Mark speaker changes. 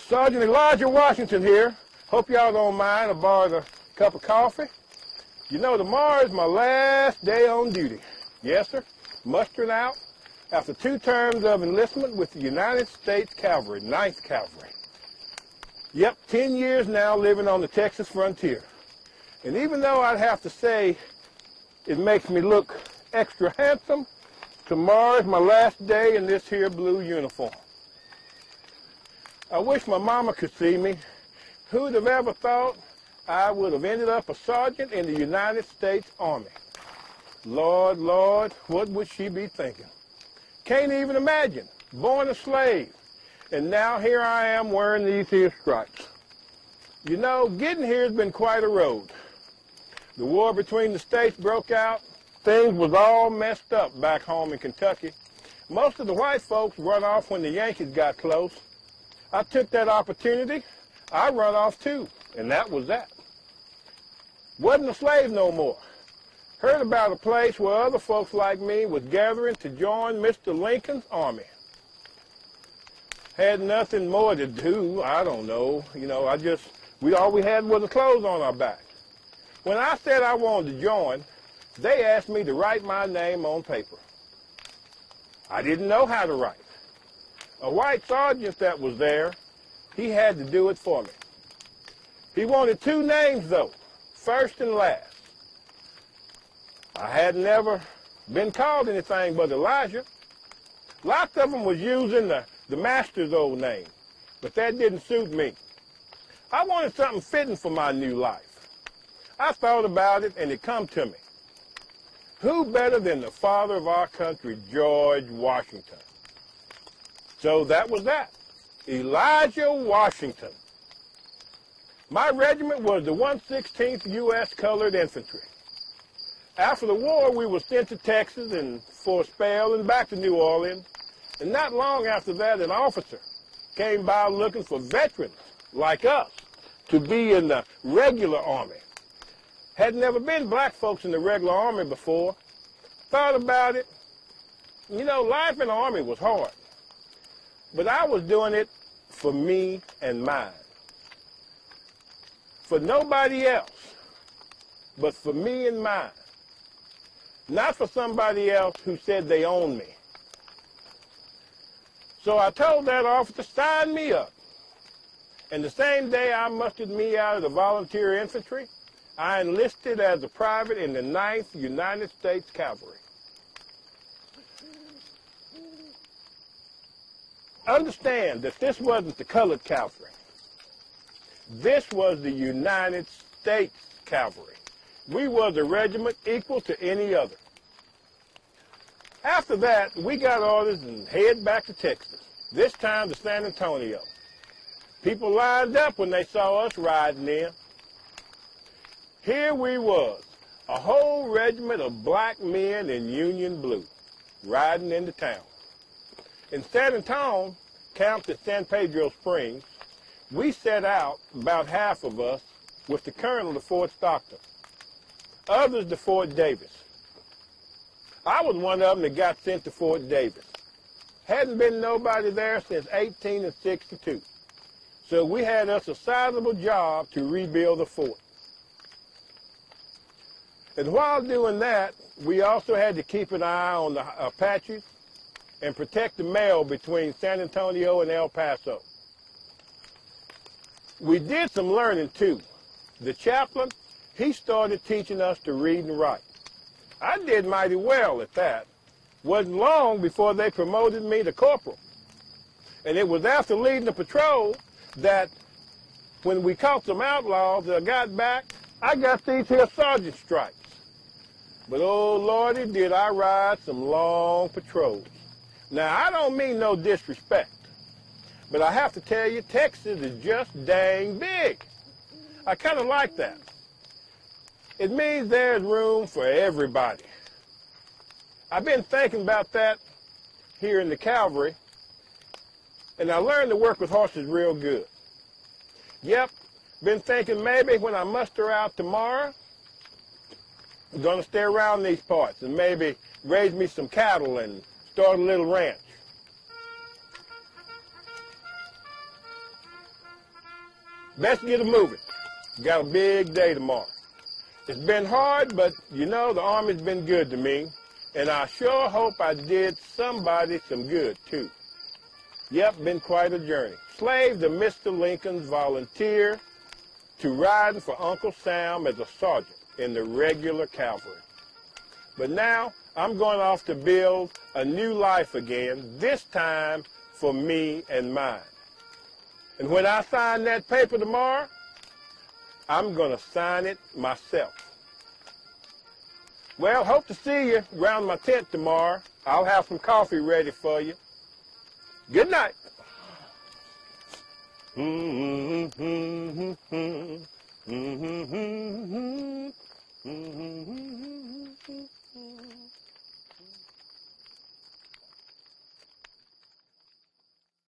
Speaker 1: Sergeant Elijah Washington here. Hope y'all don't mind I borrowed a cup of coffee. You know, tomorrow is my last day on duty. Yes, sir. Mustering out after 2 terms of enlistment with the United States Cavalry, 9th Cavalry. Yep, 10 years now living on the Texas frontier. And even though I'd have to say it makes me look extra handsome, tomorrow is my last day in this here blue uniform. I wish my mama could see me. Who'd have ever thought I would have ended up a sergeant in the United States Army? Lord, Lord, what would she be thinking? Can't even imagine. Born a slave. And now here I am wearing these here stripes. You know, getting here has been quite a road. The war between the states broke out. Things was all messed up back home in Kentucky. Most of the white folks run off when the Yankees got close. I took that opportunity. I run off too, and that was that. Wasn't a slave no more. Heard about a place where other folks like me was gathering to join Mr. Lincoln's army. Had nothing more to do, I don't know. You know, all we had was the clothes on our back. When I said I wanted to join, they asked me to write my name on paper. I didn't know how to write. A white sergeant that was there, he had to do it for me. He wanted 2 names, though, first and last. I had never been called anything but Elijah. Lots of them was using the master's old name, but that didn't suit me. I wanted something fitting for my new life. I thought about it, and it come to me. Who better than the father of our country, George Washington? So that was that. Elijah Washington. My regiment was the 116th U.S. Colored Infantry. After the war, we were sent to Texas and for a spell and back to New Orleans. And not long after that, an officer came by looking for veterans like us to be in the regular army. Had never been black folks in the regular army before. Thought about it. You know, life in the army was hard. But I was doing it for me and mine. For nobody else, but for me and mine. Not for somebody else who said they owned me. So I told that officer to sign me up. And the same day I mustered me out of the volunteer infantry, I enlisted as a private in the 9th United States Cavalry. Understand that this wasn't the colored cavalry. This was the United States Cavalry. We was a regiment equal to any other. After that, we got orders and head back to Texas, this time to San Antonio. People lined up when they saw us riding in. Here we was, a whole regiment of black men in Union blue, riding into town. In San Antonio, camped at San Pedro Springs, we set out, about half of us, with the colonel to Fort Stockton, others to Fort Davis. I was one of them that got sent to Fort Davis. Hadn't been nobody there since 1862, so we had us a sizable job to rebuild the fort. And while doing that, we also had to keep an eye on the Apaches and protect the mail between San Antonio and El Paso. We did some learning too. The chaplain, he started teaching us to read and write. I did mighty well at that. Wasn't long before they promoted me to corporal. And it was after leading the patrol that when we caught some outlaws that got back, I got these here sergeant stripes. But oh Lordy, did I ride some long patrols. Now, I don't mean no disrespect, but I have to tell you, Texas is just dang big. I kind of like that. It means there's room for everybody. I've been thinking about that here in the cavalry, and I learned to work with horses real good. Yep, been thinking maybe when I muster out tomorrow, I'm going to stay around these parts and maybe raise me some cattle and start a little ranch. Best get it moving. Got a big day tomorrow. It's been hard, but you know, the Army's been good to me, and I sure hope I did somebody some good, too. Yep, been quite a journey. Slave to Mr. Lincoln's volunteer to riding for Uncle Sam as a sergeant in the regular cavalry. But now, I'm going off to build a new life again, this time for me and mine. And when I sign that paper tomorrow, I'm going to sign it myself. Well, hope to see you around my tent tomorrow. I'll have some coffee ready for you. Good night.